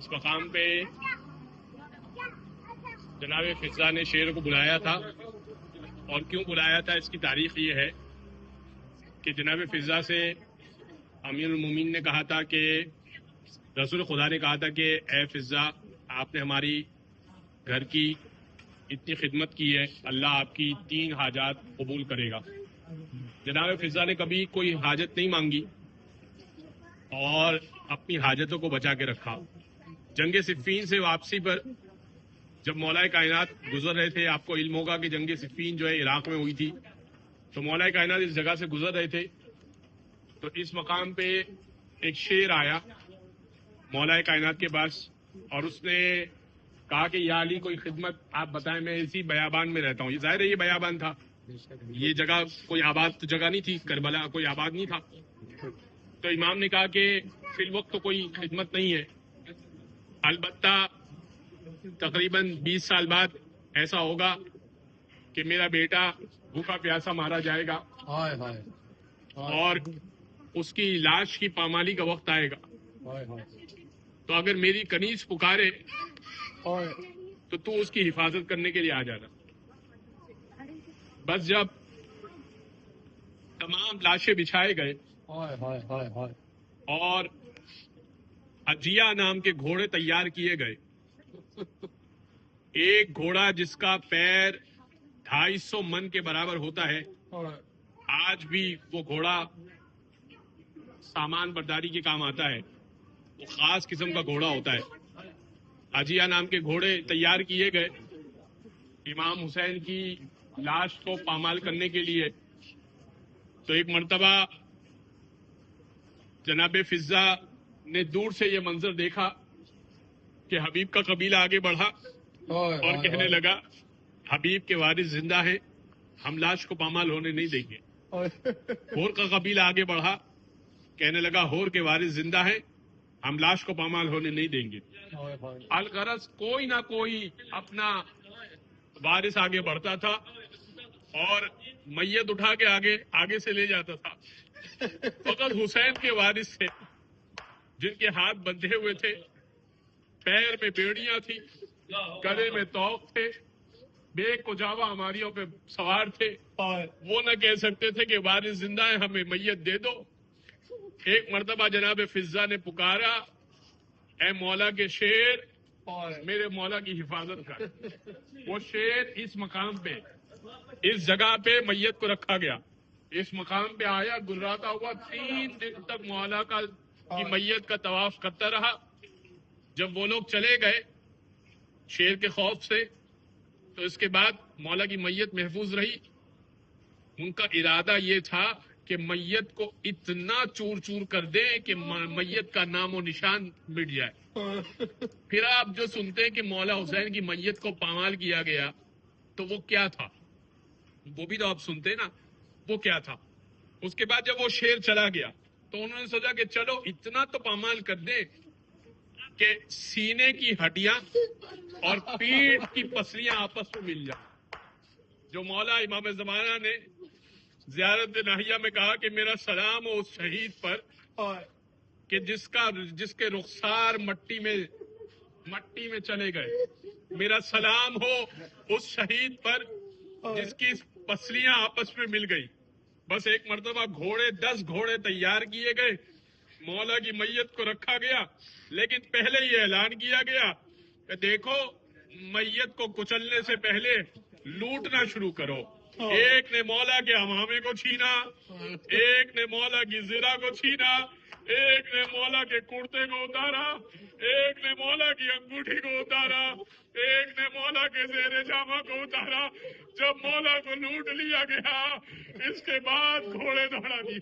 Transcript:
اس مقام پہ جناب فضا نے شیر کو بلایا تھا، اور کیوں بلایا تھا اس کی تاریخ یہ ہے کہ جناب فضا سے امیر المومنین نے کہا تھا کہ رسول خدا نے کہا تھا کہ اے فضا، آپ نے ہماری گھر کی اتنی خدمت کی ہے، اللہ آپ کی 3 حاجات قبول کرے گا۔ جناب فضا نے کبھی کوئی حاجت نہیں مانگی اور اپنی حاجتوں کو بچا کے رکھا۔ جنگ صفین سے واپسی پر جب مولا کائنات گزر رہے تھے، آپ کو علم ہوگا کہ جنگ صفین جو ہے عراق میں ہوئی تھی، تو مولا کائنات اس جگہ سے گزر رہے تھے، تو اس مقام پہ ایک شیر آیا مولا کائنات کے پاس، اور اس نے کہا کہ یا علی کوئی خدمت آپ بتائیں، میں اسی بیابان میں رہتا ہوں۔ یہ ظاہر ہے یہ بیابان تھا، یہ جگہ کوئی آباد جگہ نہیں تھی، کربلا کوئی آباد نہیں تھا۔ تو امام نے کہا کہ فی الوقت تو کوئی خدمت نہیں ہے، البتہ تقریباً 20 سال بعد ایسا ہوگا کہ میرا بیٹا بھوکا پیاسا مارا جائے گا اور اس کی لاش کی پامالی کا وقت آئے گا، تو اگر میری کنیز پکارے تو اس کی حفاظت کرنے کے لیے آ جانا۔ بس جب تمام لاشیں بچھائے گئے اور اجیا نام کے گھوڑے تیار کیے گئے، ایک گھوڑا جس کا پیر 250 من کے برابر ہوتا ہے، آج بھی وہ گھوڑا سامان برداری کے کام آتا ہے، وہ خاص قسم کا گھوڑا ہوتا ہے۔ اجیا نام کے گھوڑے تیار کیے گئے امام حسین کی لاش کو پامال کرنے کے لیے۔ تو ایک مرتبہ جناب فضا نے دور سے یہ منظر دیکھا کہ حبیب کا قبیلہ آگے بڑھا اور کہنے لگا حبیب کے وارث زندہ ہیں، ہم لاش کو پامال ہونے نہیں دیں گے۔ ہور کا قبیلہ آگے بڑھا، کہنے لگا ہور کے وارث زندہ ہیں، ہم لاش کو پامال ہونے نہیں دیں گے۔ الغرض کوئی نہ کوئی اپنا وارث آگے بڑھتا تھا اور میت اٹھا کے آگے سے لے جاتا تھا۔ فقط حسین کے وارث تھے جن کے ہاتھ بندھے ہوئے تھے، پیر میں بیڑیاں تھی، گلے میں توق تھے، بے کجاوا ہماریوں پہ سوار تھے، وہ نہ کہہ سکتے تھے کہ وارث زندہ ہے ہمیں میت دے دو۔ ایک مرتبہ جناب فضا نے پکارا، اے مولا کے شیر، میرے مولا کی حفاظت کر۔ وہ شیر اس مقام پہ، اس جگہ پہ میت کو رکھا گیا، اس مقام پہ آیا، گزراتا ہوا 3 دن تک مولا کی میت کا طواف کرتا رہا۔ جب وہ لوگ چلے گئے شیر کے خوف سے، تو اس کے بعد مولا کی میت محفوظ رہی۔ ان کا ارادہ یہ تھا کہ میت کو اتنا چور چور کر دے کہ میت کا نام و نشان مٹ جائے۔ پھر آپ جو سنتے ہیں کہ مولا حسین کی میت کو پامال کیا گیا، تو وہ کیا تھا، وہ بھی تو آپ سنتے نا، وہ کیا تھا۔ اس کے بعد جب وہ شیر چلا گیا تو انہوں نے سوچا کہ چلو اتنا تو پامال کر دیں کہ سینے کی ہڈیاں اور پیٹھ کی پسلیاں آپس میں مل جائیں۔ جو مولا امام زمانہ نے زیارت ناہیہ میں کہا کہ میرا سلام ہو اس شہید پر کہ جس کے رخسار مٹی میں چلے گئے، میرا سلام ہو اس شہید پر جس کی پسلیاں آپس میں مل گئی۔ بس ایک مرتبہ 10 گھوڑے تیار کیے گئے، مولا کی میت کو رکھا گیا، لیکن پہلے یہ اعلان کیا گیا کہ دیکھو میت کو کچلنے سے پہلے لوٹنا شروع کرو۔ ایک نے مولا کے امامے کو چھینا، ایک نے مولا کی زرہ کو چھینا، ایک نے مولا کے کرتے کو اتارا، ایک نے مولا کی انگوٹھی کو اتارا، ایک نے مولا کے زیر جامہ کو اتارا۔ جب مولا کو لوٹ لیا گیا، اس کے بعد گھوڑے دوڑا دیے۔